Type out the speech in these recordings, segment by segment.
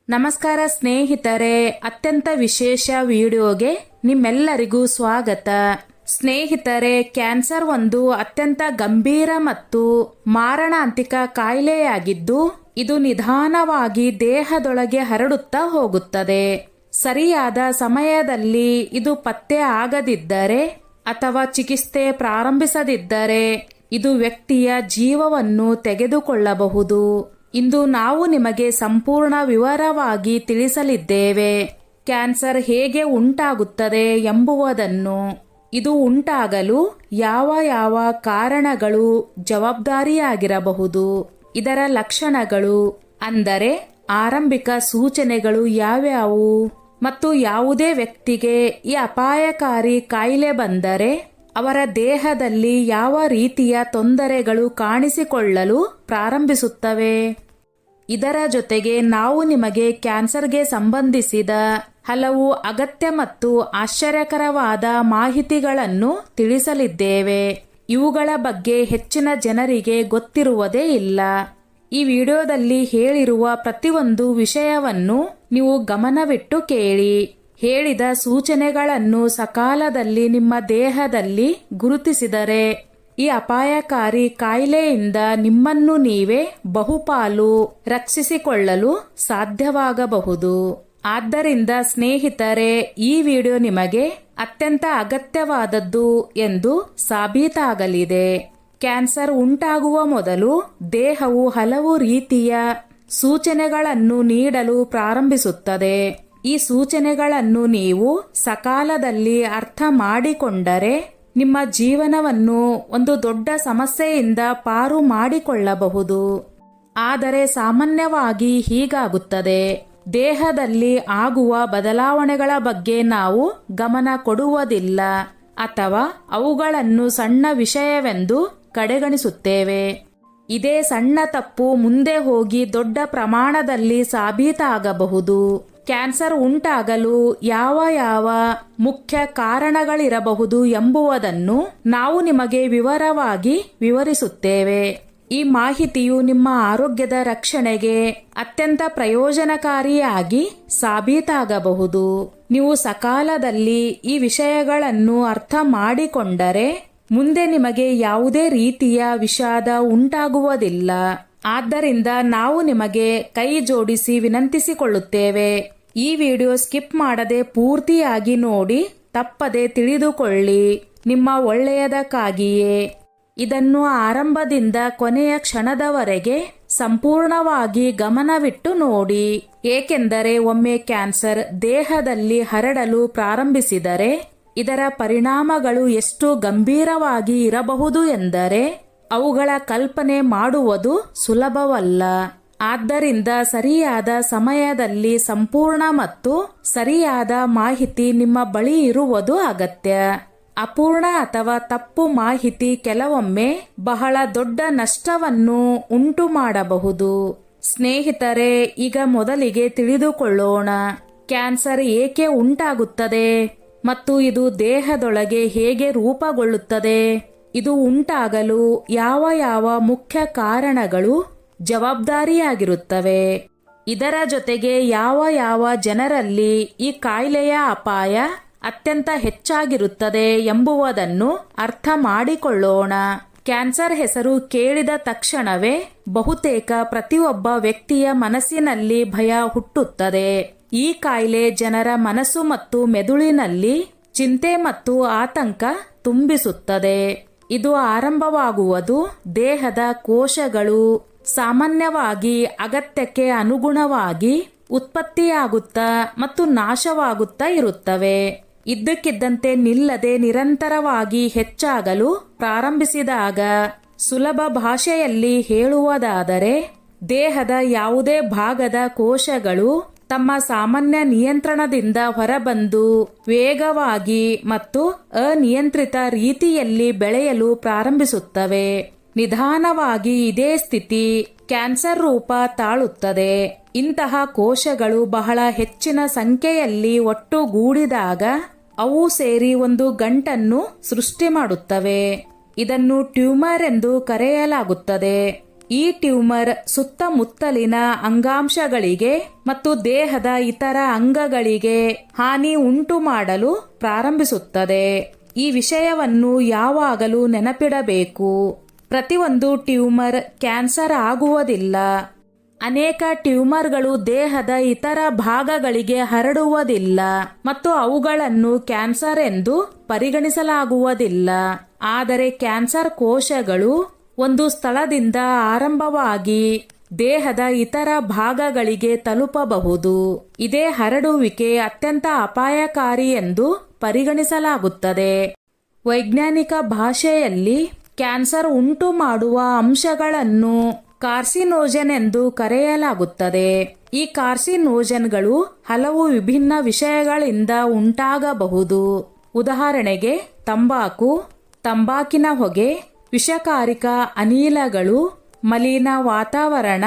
ನಮಸ್ಕಾರ ಸ್ನೇಹಿತರೆ, ಅತ್ಯಂತ ವಿಶೇಷ ವಿಡಿಯೋಗೆ ನಿಮ್ಮೆಲ್ಲರಿಗೂ ಸ್ವಾಗತ. ಸ್ನೇಹಿತರೆ, ಕ್ಯಾನ್ಸರ್ ಒಂದು ಅತ್ಯಂತ ಗಂಭೀರ ಮತ್ತು ಮಾರಣಾಂತಿಕ ಕಾಯಿಲೆಯಾಗಿದ್ದು ಇದು ನಿಧಾನವಾಗಿ ದೇಹದೊಳಗೆ ಹರಡುತ್ತಾ ಹೋಗುತ್ತದೆ. ಸರಿಯಾದ ಸಮಯದಲ್ಲಿ ಇದು ಪತ್ತೆ ಆಗದಿದ್ದರೆ ಅಥವಾ ಚಿಕಿತ್ಸೆ ಪ್ರಾರಂಭಿಸದಿದ್ದರೆ ಇದು ವ್ಯಕ್ತಿಯ ಜೀವವನ್ನು ತೆಗೆದುಕೊಳ್ಳಬಹುದು. ಇಂದು ನಾವು ನಿಮಗೆ ಸಂಪೂರ್ಣ ವಿವರವಾಗಿ ತಿಳಿಸಲಿದ್ದೇವೆ. ಕ್ಯಾನ್ಸರ್ ಹೇಗೆ ಉಂಟಾಗುತ್ತದೆ ಎಂಬುದನ್ನು, ಇದು ಉಂಟಾಗಲು ಯಾವ ಯಾವ ಕಾರಣಗಳು ಜವಾಬ್ದಾರಿಯಾಗಿರಬಹುದು, ಇದರ ಲಕ್ಷಣಗಳು ಅಂದರೆ ಆರಂಭಿಕ ಸೂಚನೆಗಳು ಯಾವ್ಯಾವು, ಮತ್ತು ಯಾವುದೇ ವ್ಯಕ್ತಿಗೆ ಈ ಅಪಾಯಕಾರಿ ಕಾಯಿಲೆ ಬಂದರೆ ಅವರ ದೇಹದಲ್ಲಿ ಯಾವ ರೀತಿಯ ತೊಂದರೆಗಳು ಕಾಣಿಸಿಕೊಳ್ಳಲು ಪ್ರಾರಂಭಿಸುತ್ತವೆ. ಇದರ ಜೊತೆಗೆ ನಾವು ನಿಮಗೆ ಕ್ಯಾನ್ಸರ್ಗೆ ಸಂಬಂಧಿಸಿದ ಹಲವು ಅಗತ್ಯ ಮತ್ತು ಆಶ್ಚರ್ಯಕರವಾದ ಮಾಹಿತಿಗಳನ್ನು ತಿಳಿಸಲಿದ್ದೇವೆ. ಇವುಗಳ ಬಗ್ಗೆ ಹೆಚ್ಚಿನ ಜನರಿಗೆ ಗೊತ್ತಿರುವುದೇ ಇಲ್ಲ. ಈ ವಿಡಿಯೋದಲ್ಲಿ ಹೇಳಿರುವ ಪ್ರತಿಯೊಂದು ವಿಷಯವನ್ನು ನೀವು ಗಮನವಿಟ್ಟು ಕೇಳಿ. ಹೇಳಿದ ಸೂಚನೆಗಳನ್ನು ಸಕಾಲದಲ್ಲಿ ನಿಮ್ಮ ದೇಹದಲ್ಲಿ ಗುರುತಿಸಿದರೆ ಈ ಅಪಾಯಕಾರಿ ಕಾಯಿಲೆಯಿಂದ ನಿಮ್ಮನ್ನು ನೀವೇ ಬಹುಪಾಲು ರಕ್ಷಿಸಿಕೊಳ್ಳಲು ಸಾಧ್ಯವಾಗಬಹುದು. ಆದ್ದರಿಂದ ಸ್ನೇಹಿತರೆ, ಈ ವಿಡಿಯೋ ನಿಮಗೆ ಅತ್ಯಂತ ಅಗತ್ಯವಾದದ್ದು ಎಂದು ಸಾಬೀತಾಗಲಿದೆ. ಕ್ಯಾನ್ಸರ್ ಉಂಟಾಗುವ ಮೊದಲು ದೇಹವು ಹಲವು ರೀತಿಯ ಸೂಚನೆಗಳನ್ನು ನೀಡಲು ಪ್ರಾರಂಭಿಸುತ್ತದೆ. ಈ ಸೂಚನೆಗಳನ್ನು ನೀವು ಸಕಾಲದಲ್ಲಿ ಅರ್ಥ ಮಾಡಿಕೊಂಡರೆ ನಿಮ್ಮ ಜೀವನವನ್ನು ಒಂದು ದೊಡ್ಡ ಸಮಸ್ಯೆಯಿಂದ ಪಾರು ಮಾಡಿಕೊಳ್ಳಬಹುದು. ಆದರೆ ಸಾಮಾನ್ಯವಾಗಿ ಹೀಗಾಗುತ್ತದೆ. ದೇಹದಲ್ಲಿ ಆಗುವ ಬದಲಾವಣೆಗಳ ಬಗ್ಗೆ ನಾವು ಗಮನ ಕೊಡುವುದಿಲ್ಲ ಅಥವಾ ಅವುಗಳನ್ನು ಸಣ್ಣ ವಿಷಯವೆಂದು ಕಡೆಗಣಿಸುತ್ತೇವೆ. ಇದೇ ಸಣ್ಣ ತಪ್ಪು ಮುಂದೆ ಹೋಗಿ ದೊಡ್ಡ ಪ್ರಮಾಣದಲ್ಲಿ ಸಾಬೀತಾಗಬಹುದು. ಕ್ಯಾನ್ಸರ್ ಉಂಟಾಗಲು ಯಾವ ಯಾವ ಮುಖ್ಯ ಕಾರಣಗಳಿರಬಹುದು ಎಂಬುದನ್ನು ನಾವು ನಿಮಗೆ ವಿವರವಾಗಿ ವಿವರಿಸುತ್ತೇವೆ. ಈ ಮಾಹಿತಿಯು ನಿಮ್ಮ ಆರೋಗ್ಯದ ರಕ್ಷಣೆಗೆ ಅತ್ಯಂತ ಪ್ರಯೋಜನಕಾರಿಯಾಗಿ ಸಾಬೀತಾಗಬಹುದು. ನೀವು ಸಕಾಲದಲ್ಲಿ ಈ ವಿಷಯಗಳನ್ನು ಅರ್ಥ ಮಾಡಿಕೊಂಡರೆ ಮುಂದೆ ನಿಮಗೆ ಯಾವುದೇ ರೀತಿಯ ವಿಷಾದ ಉಂಟಾಗುವುದಿಲ್ಲ. ಆದ್ದರಿಂದ ನಾವು ನಿಮಗೆ ಕೈ ಜೋಡಿಸಿ ವಿನಂತಿಸಿಕೊಳ್ಳುತ್ತೇವೆ, ಈ ವಿಡಿಯೋ ಸ್ಕಿಪ್ ಮಾಡದೆ ಪೂರ್ತಿಯಾಗಿ ನೋಡಿ ತಪ್ಪದೆ ತಿಳಿದುಕೊಳ್ಳಿ. ನಿಮ್ಮ ಒಳ್ಳೆಯದಕ್ಕಾಗಿಯೇ ಇದನ್ನು ಆರಂಭದಿಂದ ಕೊನೆಯ ಕ್ಷಣದವರೆಗೆ ಸಂಪೂರ್ಣವಾಗಿ ಗಮನವಿಟ್ಟು ನೋಡಿ. ಏಕೆಂದರೆ ಒಮ್ಮೆ ಕ್ಯಾನ್ಸರ್ ದೇಹದಲ್ಲಿ ಹರಡಲು ಪ್ರಾರಂಭಿಸಿದರೆ ಇದರ ಪರಿಣಾಮಗಳು ಎಷ್ಟು ಗಂಭೀರವಾಗಿ ಇರಬಹುದು ಎಂದರೆ ಅವುಗಳ ಕಲ್ಪನೆ ಮಾಡುವುದು ಸುಲಭವಲ್ಲ. ಆದ್ದರಿಂದ ಸರಿಯಾದ ಸಮಯದಲ್ಲಿ ಸಂಪೂರ್ಣ ಮತ್ತು ಸರಿಯಾದ ಮಾಹಿತಿ ನಿಮ್ಮ ಬಳಿ ಇರುವುದು ಅಗತ್ಯ. ಅಪೂರ್ಣ ಅಥವಾ ತಪ್ಪು ಮಾಹಿತಿ ಕೆಲವೊಮ್ಮೆ ಬಹಳ ದೊಡ್ಡ ನಷ್ಟವನ್ನು ಉಂಟು ಮಾಡಬಹುದು. ಸ್ನೇಹಿತರೆ, ಈಗ ಮೊದಲಿಗೆ ತಿಳಿದುಕೊಳ್ಳೋಣ, ಕ್ಯಾನ್ಸರ್ ಏಕೆ ಉಂಟಾಗುತ್ತದೆ ಮತ್ತು ಇದು ದೇಹದೊಳಗೆ ಹೇಗೆ ರೂಪುಗೊಳ್ಳುತ್ತದೆ. ಇದು ಉಂಟಾಗಲು ಯಾವ ಯಾವ ಮುಖ್ಯ ಕಾರಣಗಳು ಜವಾಬ್ದಾರಿಯಾಗಿರುತ್ತವೆ. ಇದರ ಜೊತೆಗೆ ಯಾವ ಯಾವ ಜನರಲ್ಲಿ ಈ ಕಾಯಿಲೆಯ ಅಪಾಯ ಅತ್ಯಂತ ಹೆಚ್ಚಾಗಿರುತ್ತದೆ ಎಂಬುದನ್ನು ಅರ್ಥ ಮಾಡಿಕೊಳ್ಳೋಣ. ಕ್ಯಾನ್ಸರ್ ಹೆಸರು ಕೇಳಿದ ತಕ್ಷಣವೇ ಬಹುತೇಕ ಪ್ರತಿಯೊಬ್ಬ ವ್ಯಕ್ತಿಯ ಮನಸ್ಸಿನಲ್ಲಿ ಭಯ ಹುಟ್ಟುತ್ತದೆ. ಈ ಕಾಯಿಲೆ ಜನರ ಮನಸ್ಸು ಮತ್ತು ಮೆದುಳಿನಲ್ಲಿ ಚಿಂತೆ ಮತ್ತು ಆತಂಕ ತುಂಬಿಸುತ್ತದೆ. ಇದು ಆರಂಭವಾಗುವುದು ದೇಹದ ಕೋಶಗಳು ಸಾಮಾನ್ಯವಾಗಿ ಅಗತ್ಯಕ್ಕೆ ಅನುಗುಣವಾಗಿ ಉತ್ಪತ್ತಿಯಾಗುತ್ತಾ ಮತ್ತು ನಾಶವಾಗುತ್ತಾ ಇರುತ್ತವೆ. ಇದ್ದಕ್ಕಿದ್ದಂತೆ ನಿಲ್ಲದೆ ನಿರಂತರವಾಗಿ ಹೆಚ್ಚಾಗಲು ಪ್ರಾರಂಭಿಸಿದಾಗ, ಸುಲಭ ಭಾಷೆಯಲ್ಲಿ ಹೇಳುವುದಾದರೆ, ದೇಹದ ಯಾವುದೇ ಭಾಗದ ಕೋಶಗಳು ತಮ್ಮ ಸಾಮಾನ್ಯ ನಿಯಂತ್ರಣದಿಂದ ಹೊರಬಂದು ವೇಗವಾಗಿ ಮತ್ತು ಅನಿಯಂತ್ರಿತ ರೀತಿಯಲ್ಲಿ ಬೆಳೆಯಲು ಪ್ರಾರಂಭಿಸುತ್ತವೆ. ನಿಧಾನವಾಗಿ ಇದೇ ಸ್ಥಿತಿ ಕ್ಯಾನ್ಸರ್ ರೂಪ ತಾಳುತ್ತದೆ. ಇಂತಹ ಕೋಶಗಳು ಬಹಳ ಹೆಚ್ಚಿನ ಸಂಖ್ಯೆಯಲ್ಲಿ ಒಟ್ಟುಗೂಡಿದಾಗ ಅವು ಸೇರಿ ಒಂದು ಗಂಟನ್ನು ಸೃಷ್ಟಿ ಮಾಡುತ್ತವೆ. ಇದನ್ನು ಟ್ಯೂಮರ್ ಎಂದು ಕರೆಯಲಾಗುತ್ತದೆ. ಈ ಟ್ಯೂಮರ್ ಸುತ್ತಮುತ್ತಲಿನ ಅಂಗಾಂಶಗಳಿಗೆ ಮತ್ತು ದೇಹದ ಇತರ ಅಂಗಗಳಿಗೆ ಹಾನಿ ಉಂಟು ಮಾಡಲು ಪ್ರಾರಂಭಿಸುತ್ತದೆ. ಈ ವಿಷಯವನ್ನು ಯಾವಾಗಲೂ ನೆನಪಿಡಬೇಕು. ಪ್ರತಿಯೊಂದು ಟ್ಯೂಮರ್ ಕ್ಯಾನ್ಸರ್ ಆಗುವುದಿಲ್ಲ. ಅನೇಕ ಟ್ಯೂಮರ್ಗಳು ದೇಹದ ಇತರ ಭಾಗಗಳಿಗೆ ಹರಡುವುದಿಲ್ಲ ಮತ್ತು ಅವುಗಳನ್ನು ಕ್ಯಾನ್ಸರ್ ಎಂದು ಪರಿಗಣಿಸಲಾಗುವುದಿಲ್ಲ. ಆದರೆ ಕ್ಯಾನ್ಸರ್ ಕೋಶಗಳು ಒಂದು ಸ್ಥಳದಿಂದ ಆರಂಭವಾಗಿ ದೇಹದ ಇತರ ಭಾಗಗಳಿಗೆ ತಲುಪಬಹುದು. ಇದೇ ಹರಡುವಿಕೆ ಅತ್ಯಂತ ಅಪಾಯಕಾರಿ ಎಂದು ಪರಿಗಣಿಸಲಾಗುತ್ತದೆ. ವೈಜ್ಞಾನಿಕ ಭಾಷೆಯಲ್ಲಿ ಕ್ಯಾನ್ಸರ್ ಉಂಟು ಮಾಡುವ ಅಂಶಗಳನ್ನು ಕಾರ್ಸಿನೋಜೆನ್ ಎಂದು ಕರೆಯಲಾಗುತ್ತದೆ. ಈ ಕಾರ್ಸಿನೋಜೆನ್ಗಳು ಹಲವು ವಿಭಿನ್ನ ವಿಷಯಗಳಿಂದ ಉಂಟಾಗಬಹುದು. ಉದಾಹರಣೆಗೆ ತಂಬಾಕು, ತಂಬಾಕಿನ ಹೊಗೆ, ವಿಷಕಾರಕ ಅನಿಲಗಳು, ಮಲಿನ ವಾತಾವರಣ,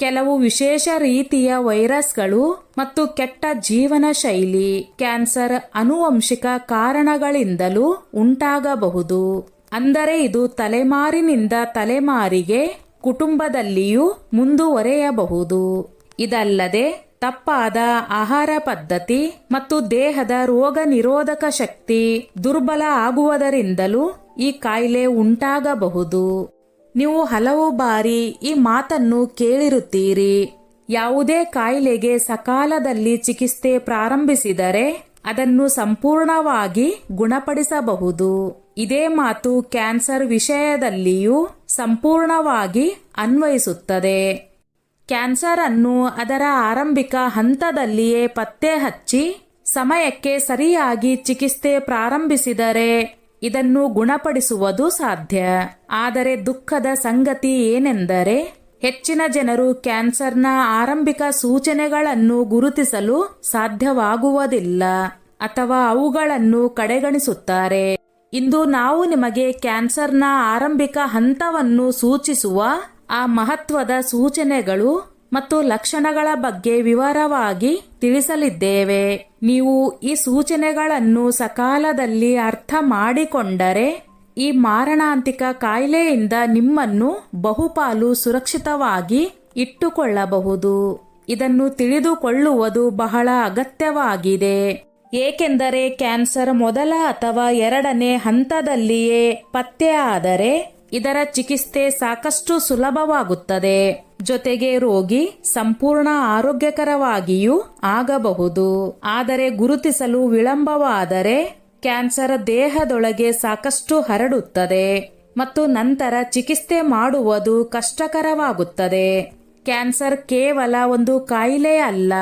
ಕೆಲವು ವಿಶೇಷ ರೀತಿಯ ವೈರಸ್ಗಳು ಮತ್ತು ಕೆಟ್ಟ ಜೀವನ ಶೈಲಿ. ಕ್ಯಾನ್ಸರ್ ಆನುವಂಶಿಕ ಕಾರಣಗಳಿಂದಲೂ ಉಂಟಾಗಬಹುದು. ಅಂದರೆ ಇದು ತಲೆಮಾರಿನಿಂದ ತಲೆಮಾರಿಗೆ ಕುಟುಂಬದಲ್ಲಿಯೂ ಮುಂದುವರೆಯಬಹುದು. ಇದಲ್ಲದೆ ತಪ್ಪಾದ ಆಹಾರ ಪದ್ಧತಿ ಮತ್ತು ದೇಹದ ರೋಗ ನಿರೋಧಕ ಶಕ್ತಿ ದುರ್ಬಲ ಆಗುವುದರಿಂದಲೂ ಈ ಕಾಯಿಲೆ ಉಂಟಾಗಬಹುದು. ನೀವು ಹಲವು ಬಾರಿ ಈ ಮಾತನ್ನು ಕೇಳಿರುತ್ತೀರಿ. ಯಾವುದೇ ಕಾಯಿಲೆಗೆ ಸಕಾಲದಲ್ಲಿ ಚಿಕಿತ್ಸೆ ಪ್ರಾರಂಭಿಸಿದರೆ ಅದನ್ನು ಸಂಪೂರ್ಣವಾಗಿ ಗುಣಪಡಿಸಬಹುದು. ಇದೇ ಮಾತು ಕ್ಯಾನ್ಸರ್ ವಿಷಯದಲ್ಲಿಯೂ ಸಂಪೂರ್ಣವಾಗಿ ಅನ್ವಯಿಸುತ್ತದೆ. ಕ್ಯಾನ್ಸರ್ ಅನ್ನು ಅದರ ಆರಂಭಿಕ ಹಂತದಲ್ಲಿಯೇ ಪತ್ತೆ ಹಚ್ಚಿ ಸಮಯಕ್ಕೆ ಸರಿಯಾಗಿ ಚಿಕಿತ್ಸೆ ಪ್ರಾರಂಭಿಸಿದರೆ ಇದನ್ನು ಗುಣಪಡಿಸುವುದು ಸಾಧ್ಯ. ಆದರೆ ದುಃಖದ ಸಂಗತಿ ಏನೆಂದರೆ ಹೆಚ್ಚಿನ ಜನರು ಕ್ಯಾನ್ಸರ್ನ ಆರಂಭಿಕ ಸೂಚನೆಗಳನ್ನು ಗುರುತಿಸಲು ಸಾಧ್ಯವಾಗುವುದಿಲ್ಲ ಅಥವಾ ಅವುಗಳನ್ನು ಕಡೆಗಣಿಸುತ್ತಾರೆ. ಇಂದು ನಾವು ನಿಮಗೆ ಕ್ಯಾನ್ಸರ್ನ ಆರಂಭಿಕ ಹಂತವನ್ನು ಸೂಚಿಸುವ ಆ ಮಹತ್ವದ ಸೂಚನೆಗಳು ಮತ್ತು ಲಕ್ಷಣಗಳ ಬಗ್ಗೆ ವಿವರವಾಗಿ ತಿಳಿಸಲಿದ್ದೇವೆ. ನೀವು ಈ ಸೂಚನೆಗಳನ್ನು ಸಕಾಲದಲ್ಲಿ ಅರ್ಥ ಮಾಡಿಕೊಂಡರೆ ಈ ಮಾರಣಾಂತಿಕ ಕಾಯಿಲೆಯಿಂದ ನಿಮ್ಮನ್ನು ಬಹುಪಾಲು ಸುರಕ್ಷಿತವಾಗಿ ಇಟ್ಟುಕೊಳ್ಳಬಹುದು. ಇದನ್ನು ತಿಳಿದುಕೊಳ್ಳುವುದು ಬಹಳ ಅಗತ್ಯವಾಗಿದೆ. ಏಕೆಂದರೆ ಕ್ಯಾನ್ಸರ್ ಮೊದಲ ಅಥವಾ ಎರಡನೇ ಹಂತದಲ್ಲಿಯೇ ಪತ್ತೆಯಾದರೆ ಇದರ ಚಿಕಿತ್ಸೆ ಸಾಕಷ್ಟು ಸುಲಭವಾಗುತ್ತದೆ. ಜೊತೆಗೆ ರೋಗಿ ಸಂಪೂರ್ಣ ಆರೋಗ್ಯಕರವಾಗಿಯೂ ಆಗಬಹುದು. ಆದರೆ ಗುರುತಿಸಲು ವಿಳಂಬವಾದರೆ ಕ್ಯಾನ್ಸರ್ ದೇಹದೊಳಗೆ ಸಾಕಷ್ಟು ಹರಡುತ್ತದೆ ಮತ್ತು ನಂತರ ಚಿಕಿತ್ಸೆ ಮಾಡುವುದು ಕಷ್ಟಕರವಾಗುತ್ತದೆ. ಕ್ಯಾನ್ಸರ್ ಕೇವಲ ಒಂದು ಕಾಯಿಲೆ ಅಲ್ಲ,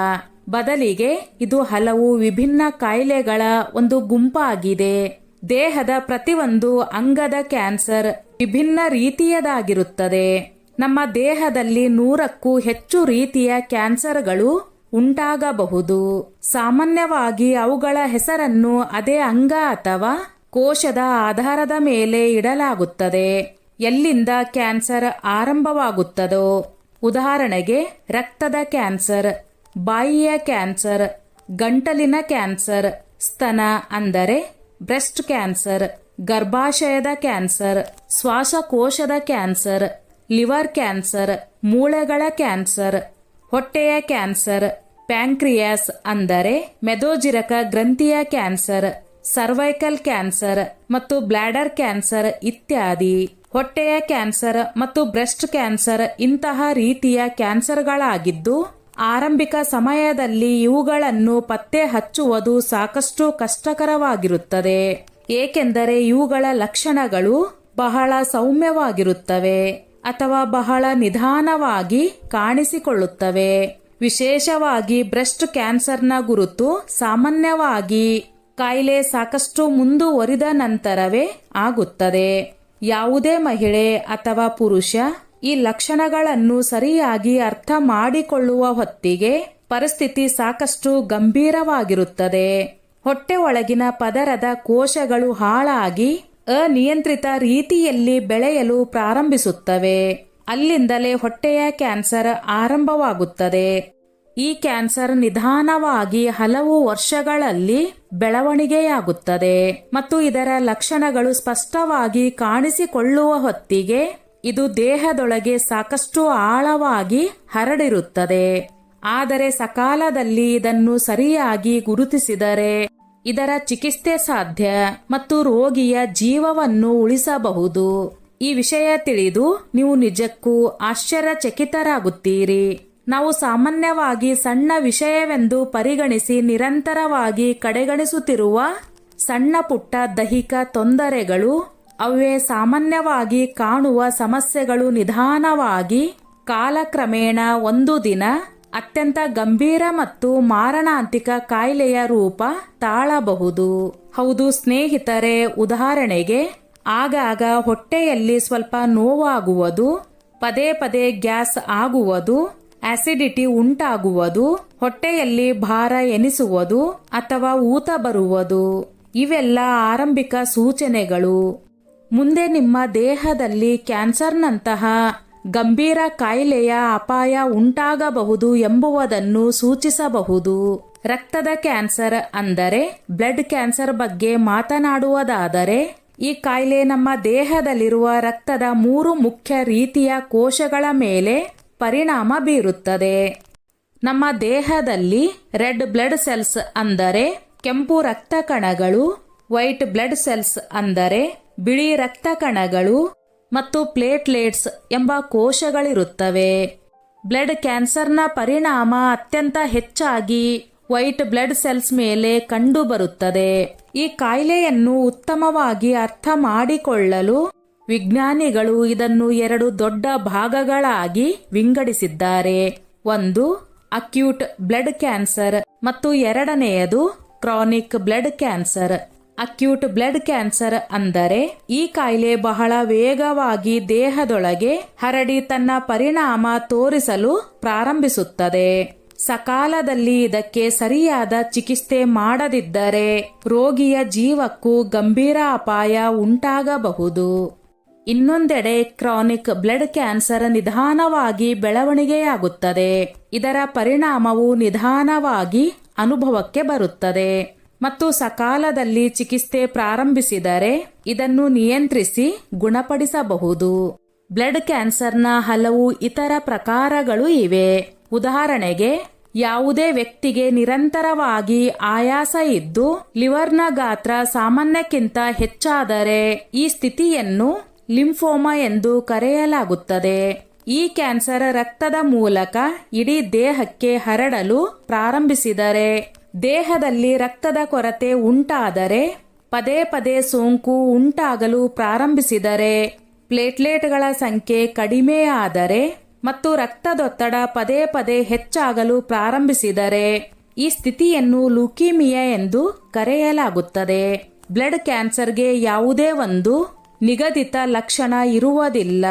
ಬದಲಿಗೆ ಇದು ಹಲವು ವಿಭಿನ್ನ ಕಾಯಿಲೆಗಳ ಒಂದು ಗುಂಪಾಗಿದೆ. ದೇಹದ ಪ್ರತಿಯೊಂದು ಅಂಗದ ಕ್ಯಾನ್ಸರ್ ವಿಭಿನ್ನ ರೀತಿಯದಾಗಿರುತ್ತದೆ. ನಮ್ಮ ದೇಹದಲ್ಲಿ 100ಕ್ಕೂ ಹೆಚ್ಚು ರೀತಿಯ ಕ್ಯಾನ್ಸರ್ಗಳು ಉಂಟಾಗಬಹುದು. ಸಾಮಾನ್ಯವಾಗಿ ಅವುಗಳ ಹೆಸರನ್ನು ಅದೇ ಅಂಗ ಅಥವಾ ಕೋಶದ ಆಧಾರದ ಮೇಲೆ ಇಡಲಾಗುತ್ತದೆ. ಎಲ್ಲಿಂದ ಕ್ಯಾನ್ಸರ್ ಆರಂಭವಾಗುತ್ತದೋ, ಉದಾಹರಣೆಗೆ ರಕ್ತದ ಕ್ಯಾನ್ಸರ್, ಬಾಯಿಯ ಕ್ಯಾನ್ಸರ್, ಗಂಟಲಿನ ಕ್ಯಾನ್ಸರ್, ಸ್ತನ ಅಂದರೆ ಬ್ರೆಸ್ಟ್ ಕ್ಯಾನ್ಸರ್, ಗರ್ಭಾಶಯದ ಕ್ಯಾನ್ಸರ್, ಶ್ವಾಸಕೋಶದ ಕ್ಯಾನ್ಸರ್, ಲಿವರ್ ಕ್ಯಾನ್ಸರ್, ಮೂಳೆಗಳ ಕ್ಯಾನ್ಸರ್, ಹೊಟ್ಟೆಯ ಕ್ಯಾನ್ಸರ್, ಪ್ಯಾಂಕ್ರಿಯಾಸ್ ಅಂದರೆ ಮೆದೋಜಿರಕ ಗ್ರಂಥಿಯ ಕ್ಯಾನ್ಸರ್, ಸರ್ವೈಕಲ್ ಕ್ಯಾನ್ಸರ್ ಮತ್ತು ಬ್ಲಾಡರ್ ಕ್ಯಾನ್ಸರ್ ಇತ್ಯಾದಿ. ಹೊಟ್ಟೆಯ ಕ್ಯಾನ್ಸರ್ ಮತ್ತು ಬ್ರೆಸ್ಟ್ ಕ್ಯಾನ್ಸರ್ ಇಂತಹ ರೀತಿಯ ಕ್ಯಾನ್ಸರ್ಗಳಾಗಿದ್ದು ಆರಂಭಿಕ ಸಮಯದಲ್ಲಿ ಇವುಗಳನ್ನು ಪತ್ತೆ ಹಚ್ಚುವುದು ಸಾಕಷ್ಟು ಕಷ್ಟಕರವಾಗಿರುತ್ತದೆ. ಏಕೆಂದರೆ ಇವುಗಳ ಲಕ್ಷಣಗಳು ಬಹಳ ಸೌಮ್ಯವಾಗಿರುತ್ತವೆ ಅಥವಾ ಬಹಳ ನಿಧಾನವಾಗಿ ಕಾಣಿಸಿಕೊಳ್ಳುತ್ತವೆ. ವಿಶೇಷವಾಗಿ ಬ್ರೆಸ್ಟ್ ಕ್ಯಾನ್ಸರ್ನ ಗುರುತು ಸಾಮಾನ್ಯವಾಗಿ ಕಾಯಿಲೆ ಸಾಕಷ್ಟು ಮುಂದುವರಿದ ನಂತರವೇ ಆಗುತ್ತದೆ. ಯಾವುದೇ ಮಹಿಳೆ ಅಥವಾ ಪುರುಷ ಈ ಲಕ್ಷಣಗಳನ್ನು ಸರಿಯಾಗಿ ಅರ್ಥ ಮಾಡಿಕೊಳ್ಳುವ ಹೊತ್ತಿಗೆ ಪರಿಸ್ಥಿತಿ ಸಾಕಷ್ಟು ಗಂಭೀರವಾಗಿರುತ್ತದೆ. ಹೊಟ್ಟೆ ಒಳಗಿನ ಪದರದ ಕೋಶಗಳು ಹಾಳಾಗಿ ಅನಿಯಂತ್ರಿತ ರೀತಿಯಲ್ಲಿ ಬೆಳೆಯಲು ಪ್ರಾರಂಭಿಸುತ್ತವೆ. ಅಲ್ಲಿಂದಲೇ ಹೊಟ್ಟೆಯ ಕ್ಯಾನ್ಸರ್ ಆರಂಭವಾಗುತ್ತದೆ. ಈ ಕ್ಯಾನ್ಸರ್ ನಿಧಾನವಾಗಿ ಹಲವು ವರ್ಷಗಳಲ್ಲಿ ಬೆಳವಣಿಗೆಯಾಗುತ್ತದೆ ಮತ್ತು ಇದರ ಲಕ್ಷಣಗಳು ಸ್ಪಷ್ಟವಾಗಿ ಕಾಣಿಸಿಕೊಳ್ಳುವ ಹೊತ್ತಿಗೆ ಇದು ದೇಹದೊಳಗೆ ಸಾಕಷ್ಟು ಆಳವಾಗಿ ಹರಡಿರುತ್ತದೆ. ಆದರೆ ಸಕಾಲದಲ್ಲಿ ಇದನ್ನು ಸರಿಯಾಗಿ ಗುರುತಿಸಿದರೆ ಇದರ ಚಿಕಿತ್ಸೆ ಸಾಧ್ಯ ಮತ್ತು ರೋಗಿಯ ಜೀವವನ್ನು ಉಳಿಸಬಹುದು. ಈ ವಿಷಯ ತಿಳಿದು ನೀವು ನಿಜಕ್ಕೂ ಆಶ್ಚರ್ಯಚಕಿತರಾಗುತ್ತೀರಿ. ನಾವು ಸಾಮಾನ್ಯವಾಗಿ ಸಣ್ಣ ವಿಷಯವೆಂದು ಪರಿಗಣಿಸಿ ನಿರಂತರವಾಗಿ ಕಡೆಗಣಿಸುತ್ತಿರುವ ಸಣ್ಣ ಪುಟ್ಟ ದೈಹಿಕ ತೊಂದರೆಗಳು, ಅವೇ ಸಾಮಾನ್ಯವಾಗಿ ಕಾಣುವ ಸಮಸ್ಯೆಗಳು ನಿಧಾನವಾಗಿ ಕಾಲಕ್ರಮೇಣ ಒಂದು ದಿನ ಅತ್ಯಂತ ಗಂಭೀರ ಮತ್ತು ಮಾರಣಾಂತಿಕ ಕಾಯಿಲೆಯ ರೂಪ ತಾಳಬಹುದು. ಹೌದು ಸ್ನೇಹಿತರೆ, ಉದಾಹರಣೆಗೆ ಆಗಾಗ ಹೊಟ್ಟೆಯಲ್ಲಿ ಸ್ವಲ್ಪ ನೋವಾಗುವುದು, ಪದೇ ಪದೇ ಗ್ಯಾಸ್ ಆಗುವುದು, ಆಸಿಡಿಟಿ ಉಂಟಾಗುವುದು, ಹೊಟ್ಟೆಯಲ್ಲಿ ಭಾರ ಎನಿಸುವುದು ಅಥವಾ ಊತ ಬರುವುದು, ಇವೆಲ್ಲ ಆರಂಭಿಕ ಸೂಚನೆಗಳು. ಮುಂದೆ ನಿಮ್ಮ ದೇಹದಲ್ಲಿ ಕ್ಯಾನ್ಸರ್ನಂತಹ ಗಂಭೀರ ಕಾಯಿಲೆಯ ಅಪಾಯ ಉಂಟಾಗಬಹುದು ಎಂಬುದನ್ನು ಸೂಚಿಸಬಹುದು. ರಕ್ತದ ಕ್ಯಾನ್ಸರ್ ಅಂದರೆ ಬ್ಲಡ್ ಕ್ಯಾನ್ಸರ್ ಬಗ್ಗೆ ಮಾತನಾಡುವುದಾದರೆ, ಈ ಕಾಯಿಲೆ ನಮ್ಮ ದೇಹದಲ್ಲಿರುವ ರಕ್ತದ 3 ಮುಖ್ಯ ರೀತಿಯ ಕೋಶಗಳ ಮೇಲೆ ಪರಿಣಾಮ ಬೀರುತ್ತದೆ. ನಮ್ಮ ದೇಹದಲ್ಲಿ ರೆಡ್ ಬ್ಲಡ್ ಸೆಲ್ಸ್ ಅಂದರೆ ಕೆಂಪು ರಕ್ತ ಕಣಗಳು, ವೈಟ್ ಬ್ಲಡ್ ಸೆಲ್ಸ್ ಅಂದರೆ ಬಿಳಿ ರಕ್ತ ಕಣಗಳು ಮತ್ತು ಪ್ಲೇಟ್ಲೆಟ್ಸ್ ಎಂಬ ಕೋಶಗಳಿರುತ್ತವೆ. ಬ್ಲಡ್ ಕ್ಯಾನ್ಸರ್ನ ಪರಿಣಾಮ ಅತ್ಯಂತ ಹೆಚ್ಚಾಗಿ ವೈಟ್ ಬ್ಲಡ್ ಸೆಲ್ಸ್ ಮೇಲೆ ಕಂಡುಬರುತ್ತದೆ. ಈ ಕಾಯಿಲೆಯನ್ನು ಉತ್ತಮವಾಗಿ ಅರ್ಥ ಮಾಡಿಕೊಳ್ಳಲು ವಿಜ್ಞಾನಿಗಳು ಇದನ್ನು 2 ದೊಡ್ಡ ಭಾಗಗಳಾಗಿ ವಿಂಗಡಿಸಿದ್ದಾರೆ. ಒಂದು ಅಕ್ಯೂಟ್ ಬ್ಲಡ್ ಕ್ಯಾನ್ಸರ್ ಮತ್ತು ಎರಡನೆಯದು chronic blood cancer. Acute blood cancer ಅಂದರೆ ಈ ಕಾಯಿಲೆ ಬಹಳ ವೇಗವಾಗಿ ದೇಹದೊಳಗೆ ಹರಡಿ ತನ್ನ ಪರಿಣಾಮ ತೋರಿಸಲು ಪ್ರಾರಂಭಿಸುತ್ತದೆ. ಸಕಾಲದಲ್ಲಿ ಇದಕ್ಕೆ ಸರಿಯಾದ ಚಿಕಿತ್ಸೆ ಮಾಡದಿದ್ದರೆ ರೋಗಿಯ ಜೀವಕ್ಕೂ ಗಂಭೀರ ಅಪಾಯ ಉಂಟಾಗಬಹುದು. ಇನ್ನೊಂದೆಡೆ ಕ್ರಾನಿಕ್ ಬ್ಲಡ್ ಕ್ಯಾನ್ಸರ್ ನಿಧಾನವಾಗಿ ಬೆಳವಣಿಗೆಯಾಗುತ್ತದೆ. ಇದರ ಪರಿಣಾಮವು ನಿಧಾನವಾಗಿ ಅನುಭವಕ್ಕೆ ಬರುತ್ತದೆ ಮತ್ತು ಸಕಾಲದಲ್ಲಿ ಚಿಕಿತ್ಸೆ ಪ್ರಾರಂಭಿಸಿದರೆ ಇದನ್ನು ನಿಯಂತ್ರಿಸಿ ಗುಣಪಡಿಸಬಹುದು. ಬ್ಲಡ್ ಕ್ಯಾನ್ಸರ್ನ ಹಲವು ಇತರ ಪ್ರಕಾರಗಳು ಇವೆ. ಉದಾಹರಣೆಗೆ, ಯಾವುದೇ ವ್ಯಕ್ತಿಗೆ ನಿರಂತರವಾಗಿ ಆಯಾಸ ಇದ್ದು ಲಿವರ್ನ ಗಾತ್ರ ಸಾಮಾನ್ಯಕ್ಕಿಂತ ಹೆಚ್ಚಾದರೆ ಈ ಸ್ಥಿತಿಯನ್ನು ಲಿಂಫೋಮಾ ಎಂದು ಕರೆಯಲಾಗುತ್ತದೆ. ಈ ಕ್ಯಾನ್ಸರ್ ರಕ್ತದ ಮೂಲಕ ಇಡೀ ದೇಹಕ್ಕೆ ಹರಡಲು ಪ್ರಾರಂಭಿಸಿದರೆ, ದೇಹದಲ್ಲಿ ರಕ್ತದ ಕೊರತೆ ಉಂಟಾದರೆ, ಪದೇ ಪದೇ ಸೋಂಕು ಉಂಟಾಗಲು ಪ್ರಾರಂಭಿಸಿದರೆ, ಪ್ಲೇಟ್ಲೆಟ್ಗಳ ಸಂಖ್ಯೆ ಕಡಿಮೆಯಾದರೆ ಮತ್ತು ರಕ್ತದೊತ್ತಡ ಪದೇ ಪದೇ ಹೆಚ್ಚಾಗಲು ಪ್ರಾರಂಭಿಸಿದರೆ ಈ ಸ್ಥಿತಿಯನ್ನು ಲುಕೀಮಿಯಾ ಎಂದು ಕರೆಯಲಾಗುತ್ತದೆ. ಬ್ಲಡ್ ಕ್ಯಾನ್ಸರ್ಗೆ ಯಾವುದೇ ಒಂದು ನಿಗದಿತ ಲಕ್ಷಣ ಇರುವುದಿಲ್ಲ.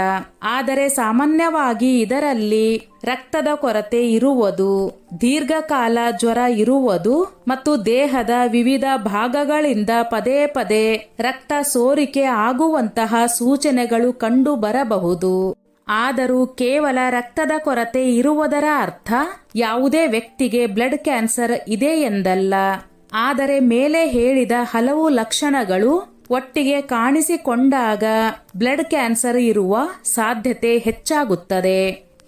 ಆದರೆ ಸಾಮಾನ್ಯವಾಗಿ ಇದರಲ್ಲಿ ರಕ್ತದ ಕೊರತೆ ಇರುವುದು, ದೀರ್ಘಕಾಲ ಜ್ವರ ಇರುವುದು ಮತ್ತು ದೇಹದ ವಿವಿಧ ಭಾಗಗಳಿಂದ ಪದೇ ಪದೇ ರಕ್ತ ಸೋರಿಕೆ ಆಗುವಂತಹ ಸೂಚನೆಗಳು ಕಂಡು ಬರಬಹುದು. ಆದರೂ ಕೇವಲ ರಕ್ತದ ಕೊರತೆ ಇರುವುದರ ಅರ್ಥ ಯಾವುದೇ ವ್ಯಕ್ತಿಗೆ ಬ್ಲಡ್ ಕ್ಯಾನ್ಸರ್ ಇದೆ ಎಂದಲ್ಲ. ಆದರೆ ಮೇಲೆ ಹೇಳಿದ ಹಲವು ಲಕ್ಷಣಗಳು ಒಟ್ಟಿಗೆ ಕಾಣಿಸಿಕೊಂಡಾಗ ಬ್ಲಡ್ ಕ್ಯಾನ್ಸರ್ ಇರುವ ಸಾಧ್ಯತೆ ಹೆಚ್ಚಾಗುತ್ತದೆ.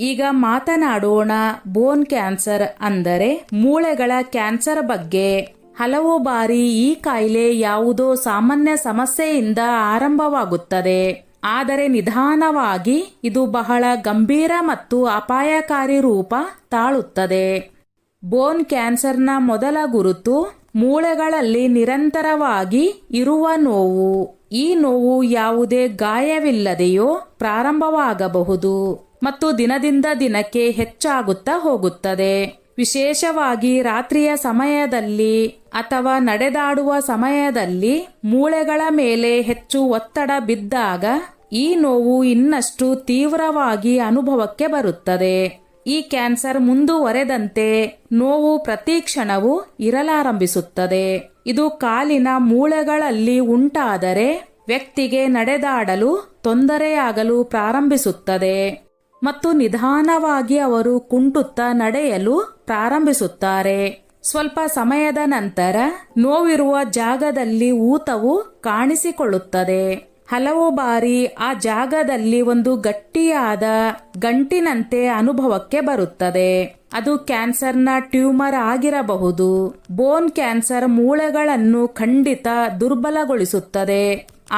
ಈಗ ಮಾತನಾಡೋಣ ಬೋನ್ ಕ್ಯಾನ್ಸರ್ ಅಂದರೆ ಮೂಳೆಗಳ ಕ್ಯಾನ್ಸರ್ ಬಗ್ಗೆ. ಹಲವು ಬಾರಿ ಈ ಕಾಯಿಲೆ ಯಾವುದೋ ಸಾಮಾನ್ಯ ಸಮಸ್ಯೆಯಿಂದ ಆರಂಭವಾಗುತ್ತದೆ. ಆದರೆ ನಿಧಾನವಾಗಿ ಇದು ಬಹಳ ಗಂಭೀರ ಮತ್ತು ಅಪಾಯಕಾರಿ ರೂಪ ತಾಳುತ್ತದೆ. ಬೋನ್ ಕ್ಯಾನ್ಸರ್ನ ಮೊದಲ ಗುರುತು ಮೂಳೆಗಳಲ್ಲಿ ನಿರಂತರವಾಗಿ ಇರುವ ನೋವು. ಈ ನೋವು ಯಾವುದೇ ಗಾಯವಿಲ್ಲದೆಯೋ ಪ್ರಾರಂಭವಾಗಬಹುದು ಮತ್ತು ದಿನದಿಂದ ದಿನಕ್ಕೆ ಹೆಚ್ಚಾಗುತ್ತಾ ಹೋಗುತ್ತದೆ. ವಿಶೇಷವಾಗಿ ರಾತ್ರಿಯ ಸಮಯದಲ್ಲಿ ಅಥವಾ ನಡೆದಾಡುವ ಸಮಯದಲ್ಲಿ ಮೂಳೆಗಳ ಮೇಲೆ ಹೆಚ್ಚು ಒತ್ತಡ ಬಿದ್ದಾಗ ಈ ನೋವು ಇನ್ನಷ್ಟು ತೀವ್ರವಾಗಿ ಅನುಭವಕ್ಕೆ ಬರುತ್ತದೆ. ಈ ಕ್ಯಾನ್ಸರ್ ಮುಂದುವರೆದಂತೆ ನೋವು ಪ್ರತಿ ಕ್ಷಣವೂ ಇರಲಾರಂಭಿಸುತ್ತದೆ. ಇದು ಕಾಲಿನ ಮೂಳೆಗಳಲ್ಲಿ ಉಂಟಾದರೆ ವ್ಯಕ್ತಿಗೆ ನಡೆದಾಡಲು ತೊಂದರೆಯಾಗಲು ಪ್ರಾರಂಭಿಸುತ್ತದೆ ಮತ್ತು ನಿಧಾನವಾಗಿ ಅವರು ಕುಂಟುತ್ತಾ ನಡೆಯಲು ಪ್ರಾರಂಭಿಸುತ್ತಾರೆ. ಸ್ವಲ್ಪ ಸಮಯದ ನಂತರ ನೋವಿರುವ ಜಾಗದಲ್ಲಿ ಊತವು ಕಾಣಿಸಿಕೊಳ್ಳುತ್ತದೆ. ಹಲವು ಬಾರಿ ಆ ಜಾಗದಲ್ಲಿ ಒಂದು ಗಟ್ಟಿಯಾದ ಗಂಟಿನಂತೆ ಅನುಭವಕ್ಕೆ ಬರುತ್ತದೆ. ಅದು ಕ್ಯಾನ್ಸರ್ನ ಟ್ಯೂಮರ್ ಆಗಿರಬಹುದು. ಬೋನ್ ಕ್ಯಾನ್ಸರ್ ಮೂಳೆಗಳನ್ನು ಖಂಡಿತ ದುರ್ಬಲಗೊಳಿಸುತ್ತದೆ.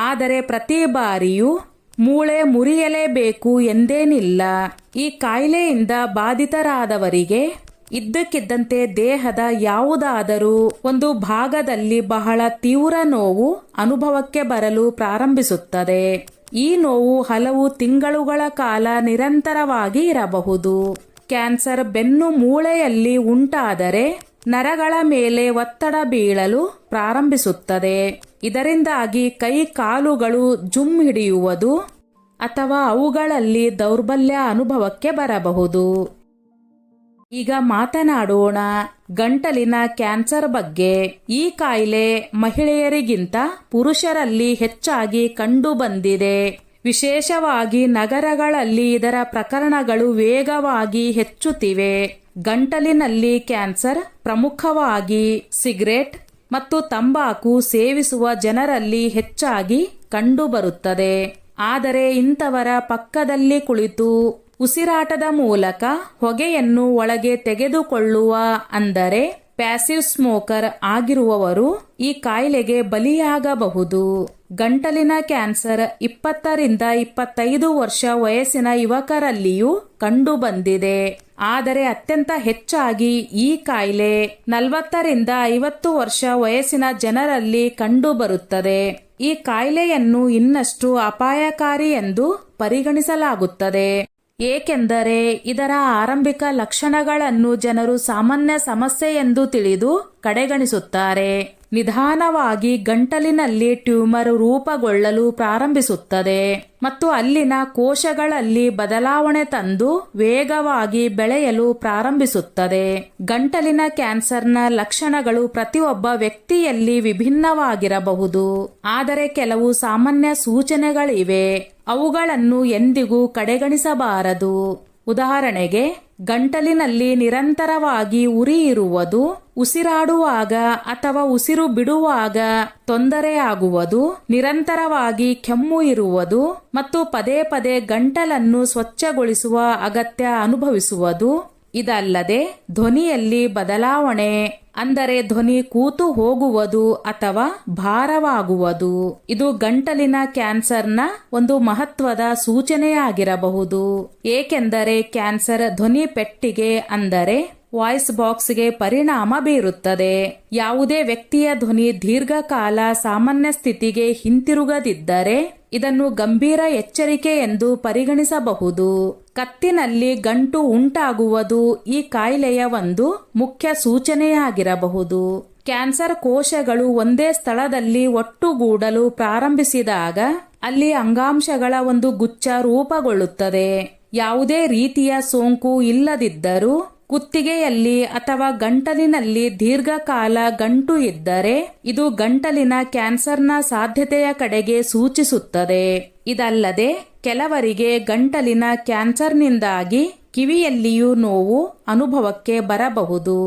ಆದರೆ ಪ್ರತಿ ಬಾರಿಯೂ ಮೂಳೆ ಮುರಿಯಲೇಬೇಕು ಎಂದೇನಿಲ್ಲ. ಈ ಕಾಯಿಲೆಯಿಂದ ಬಾಧಿತರಾದವರಿಗೆ ಇದ್ದಕ್ಕಿದ್ದಂತೆ ದೇಹದ ಯಾವುದಾದರೂ ಒಂದು ಭಾಗದಲ್ಲಿ ಬಹಳ ತೀವ್ರ ನೋವು ಅನುಭವಕ್ಕೆ ಬರಲು ಪ್ರಾರಂಭಿಸುತ್ತದೆ. ಈ ನೋವು ಹಲವು ತಿಂಗಳುಗಳ ಕಾಲ ನಿರಂತರವಾಗಿ ಇರಬಹುದು. ಕ್ಯಾನ್ಸರ್ ಬೆನ್ನು ಮೂಳೆಯಲ್ಲಿ ಉಂಟಾದರೆ ನರಗಳ ಮೇಲೆ ಒತ್ತಡ ಬೀಳಲು ಪ್ರಾರಂಭಿಸುತ್ತದೆ. ಇದರಿಂದಾಗಿ ಕೈ ಕಾಲುಗಳು ಜುಮ್ ಹಿಡಿಯುವುದು ಅಥವಾ ಅವುಗಳಲ್ಲಿ ದೌರ್ಬಲ್ಯ ಅನುಭವಕ್ಕೆ ಬರಬಹುದು. ಈಗ ಮಾತನಾಡೋಣ ಗಂಟಲಿನ ಕ್ಯಾನ್ಸರ್ ಬಗ್ಗೆ. ಈ ಕಾಯಿಲೆ ಮಹಿಳೆಯರಿಗಿಂತ ಪುರುಷರಲ್ಲಿ ಹೆಚ್ಚಾಗಿ ಕಂಡುಬಂದಿದೆ. ವಿಶೇಷವಾಗಿ ನಗರಗಳಲ್ಲಿ ಇದರ ಪ್ರಕರಣಗಳು ವೇಗವಾಗಿ ಹೆಚ್ಚುತ್ತಿವೆ. ಗಂಟಲಿನಲ್ಲಿ ಕ್ಯಾನ್ಸರ್ ಪ್ರಮುಖವಾಗಿ ಸಿಗರೆಟ್ ಮತ್ತು ತಂಬಾಕು ಸೇವಿಸುವ ಜನರಲ್ಲಿ ಹೆಚ್ಚಾಗಿ ಕಂಡುಬರುತ್ತದೆ. ಆದರೆ ಇಂಥವರ ಪಕ್ಕದಲ್ಲಿ ಕುಳಿತು ಉಸಿರಾಟದ ಮೂಲಕ ಹೊಗೆಯನ್ನು ಒಳಗೆ ತೆಗೆದುಕೊಳ್ಳುವ ಅಂದರೆ ಪ್ಯಾಸಿವ್ ಸ್ಮೋಕರ್ ಆಗಿರುವವರು ಈ ಕಾಯಿಲೆಗೆ ಬಲಿಯಾಗಬಹುದು. ಗಂಟಲಿನ ಕ್ಯಾನ್ಸರ್ 20 ರಿಂದ 25 ವರ್ಷ ವಯಸ್ಸಿನ ಯುವಕರಲ್ಲಿಯೂ ಕಂಡುಬಂದಿದೆ. ಆದರೆ ಅತ್ಯಂತ ಹೆಚ್ಚಾಗಿ ಈ ಕಾಯಿಲೆ 40 ರಿಂದ 50 ವರ್ಷ ವಯಸ್ಸಿನ ಜನರಲ್ಲಿ ಕಂಡುಬರುತ್ತದೆ. ಈ ಕಾಯಿಲೆಯನ್ನು ಇನ್ನಷ್ಟು ಅಪಾಯಕಾರಿ ಎಂದು ಪರಿಗಣಿಸಲಾಗುತ್ತದೆ. ಏಕೆಂದರೆ ಇದರ ಆರಂಭಿಕ ಲಕ್ಷಣಗಳನ್ನು ಜನರು ಸಾಮಾನ್ಯ ಸಮಸ್ಯೆ ಎಂದು ತಿಳಿದು ಕಡೆಗಣಿಸುತ್ತಾರೆ. ನಿಧಾನವಾಗಿ ಗಂಟಲಿನಲ್ಲಿ ಟ್ಯೂಮರ್ ರೂಪುಗೊಳ್ಳಲು ಪ್ರಾರಂಭಿಸುತ್ತದೆ ಮತ್ತು ಅಲ್ಲಿನ ಕೋಶಗಳಲ್ಲಿ ಬದಲಾವಣೆ ತಂದು ವೇಗವಾಗಿ ಬೆಳೆಯಲು ಪ್ರಾರಂಭಿಸುತ್ತದೆ. ಗಂಟಲಿನ ಕ್ಯಾನ್ಸರ್ನ ಲಕ್ಷಣಗಳು ಪ್ರತಿಯೊಬ್ಬ ವ್ಯಕ್ತಿಯಲ್ಲಿ ವಿಭಿನ್ನವಾಗಿರಬಹುದು. ಆದರೆ ಕೆಲವು ಸಾಮಾನ್ಯ ಸೂಚನೆಗಳಿವೆ. ಅವುಗಳನ್ನು ಎಂದಿಗೂ ಕಡೆಗಣಿಸಬಾರದು. ಉದಾಹರಣೆಗೆ, ಗಂಟಲಿನಲ್ಲಿ ನಿರಂತರವಾಗಿ ಉರಿ ಇರುವುದು, ಉಸಿರಾಡುವಾಗ ಅಥವಾ ಉಸಿರು ಬಿಡುವಾಗ ತೊಂದರೆಯಾಗುವುದು, ನಿರಂತರವಾಗಿ ಕೆಮ್ಮು ಇರುವುದು ಮತ್ತು ಪದೇ ಪದೇ ಗಂಟಲನ್ನು ಸ್ವಚ್ಛಗೊಳಿಸುವ ಅಗತ್ಯ ಅನುಭವಿಸುವುದು. ಇದಲ್ಲದೆ ಧ್ವನಿಯಲ್ಲಿ ಬದಲಾವಣೆ ಅಂದರೆ ಧ್ವನಿ ಕೂತು ಹೋಗುವುದು ಅಥವಾ ಭಾರವಾಗುವುದು. ಇದು ಗಂಟಲಿನ ಕ್ಯಾನ್ಸರ್ನ ಒಂದು ಮಹತ್ವದ ಸೂಚನೆಯಾಗಿರಬಹುದು. ಏಕೆಂದರೆ ಕ್ಯಾನ್ಸರ್ ಧ್ವನಿ ಪೆಟ್ಟಿಗೆ ಅಂದರೆ ವಾಯ್ಸ್ ಬಾಕ್ಸ್ಗೆ ಪರಿಣಾಮ ಬೀರುತ್ತದೆ. ಯಾವುದೇ ವ್ಯಕ್ತಿಯ ಧ್ವನಿ ದೀರ್ಘಕಾಲ ಸಾಮಾನ್ಯ ಸ್ಥಿತಿಗೆ ಹಿಂತಿರುಗದಿದ್ದರೆ ಇದನ್ನು ಗಂಭೀರ ಎಚ್ಚರಿಕೆ ಎಂದು ಪರಿಗಣಿಸಬಹುದು. ಕತ್ತಿನಲ್ಲಿ ಗಂಟು ಉಂಟಾಗುವುದು ಈ ಕಾಯಿಲೆಯ ಒಂದು ಮುಖ್ಯ ಸೂಚನೆಯಾಗಿರಬಹುದು. ಕ್ಯಾನ್ಸರ್ ಕೋಶಗಳು ಒಂದೇ ಸ್ಥಳದಲ್ಲಿ ಒಟ್ಟುಗೂಡಲು ಪ್ರಾರಂಭಿಸಿದಾಗ ಅಲ್ಲಿ ಅಂಗಾಂಶಗಳ ಒಂದು ಗುಚ್ಛ ರೂಪುಗೊಳ್ಳುತ್ತದೆ. ಯಾವುದೇ ರೀತಿಯ ಸೋಂಕು ಇಲ್ಲದಿದ್ದರೂ ಕುತ್ತಿಗೆಯಲ್ಲಿ ಅಥವಾ ಗಂಟಲಿನಲ್ಲಿ ದೀರ್ಘಕಾಲ ಗಂಟು ಇದ್ದರೆ ಇದು ಗಂಟಲಿನ ಕ್ಯಾನ್ಸರ್ನ ಸಾಧ್ಯತೆಯ ಕಡೆಗೆ ಸೂಚಿಸುತ್ತದೆ. ಇದಲ್ಲದೆ ಕೆಲವರಿಗೆ ಗಂಟಲಿನ ಕ್ಯಾನ್ಸರ್ನಿಂದಾಗಿ ಕಿವಿಯಲ್ಲಿಯೂ ನೋವು ಅನುಭವಕ್ಕೆ ಬರಬಹುದು.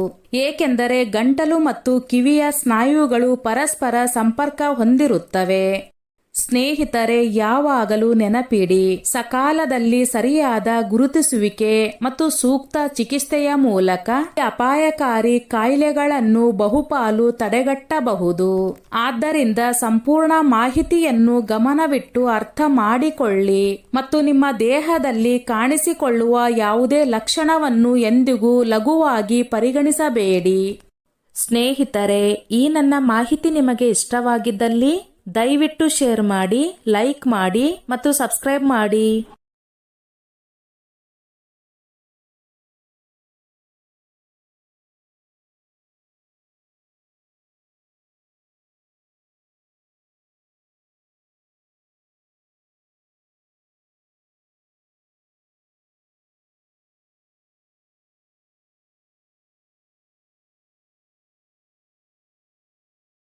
ಏಕೆಂದರೆ ಗಂಟಲು ಮತ್ತು ಕಿವಿಯ ಸ್ನಾಯುಗಳು ಪರಸ್ಪರ ಸಂಪರ್ಕ ಹೊಂದಿರುತ್ತವೆ. ಸ್ನೇಹಿತರೆ, ಯಾವಾಗಲೂ ನೆನಪಿಡಿ, ಸಕಾಲದಲ್ಲಿ ಸರಿಯಾದ ಗುರುತಿಸುವಿಕೆ ಮತ್ತು ಸೂಕ್ತ ಚಿಕಿತ್ಸೆಯ ಮೂಲಕ ಅಪಾಯಕಾರಿ ಕಾಯಿಲೆಗಳನ್ನು ಬಹುಪಾಲು ತಡೆಗಟ್ಟಬಹುದು. ಆದ್ದರಿಂದ ಸಂಪೂರ್ಣ ಮಾಹಿತಿಯನ್ನು ಗಮನವಿಟ್ಟು ಅರ್ಥ ಮಾಡಿಕೊಳ್ಳಿ ಮತ್ತು ನಿಮ್ಮ ದೇಹದಲ್ಲಿ ಕಾಣಿಸಿಕೊಳ್ಳುವ ಯಾವುದೇ ಲಕ್ಷಣವನ್ನು ಎಂದಿಗೂ ಲಘುವಾಗಿ ಪರಿಗಣಿಸಬೇಡಿ. ಸ್ನೇಹಿತರೆ, ಈ ನನ್ನ ಮಾಹಿತಿ ನಿಮಗೆ ಇಷ್ಟವಾಗಿದ್ದಲ್ಲಿ ದಯವಿಟ್ಟು ಶೇರ್ ಮಾಡಿ, ಲೈಕ್ ಮಾಡಿ ಮತ್ತು ಸಬ್ಸ್ಕ್ರೈಬ್ ಮಾಡಿ.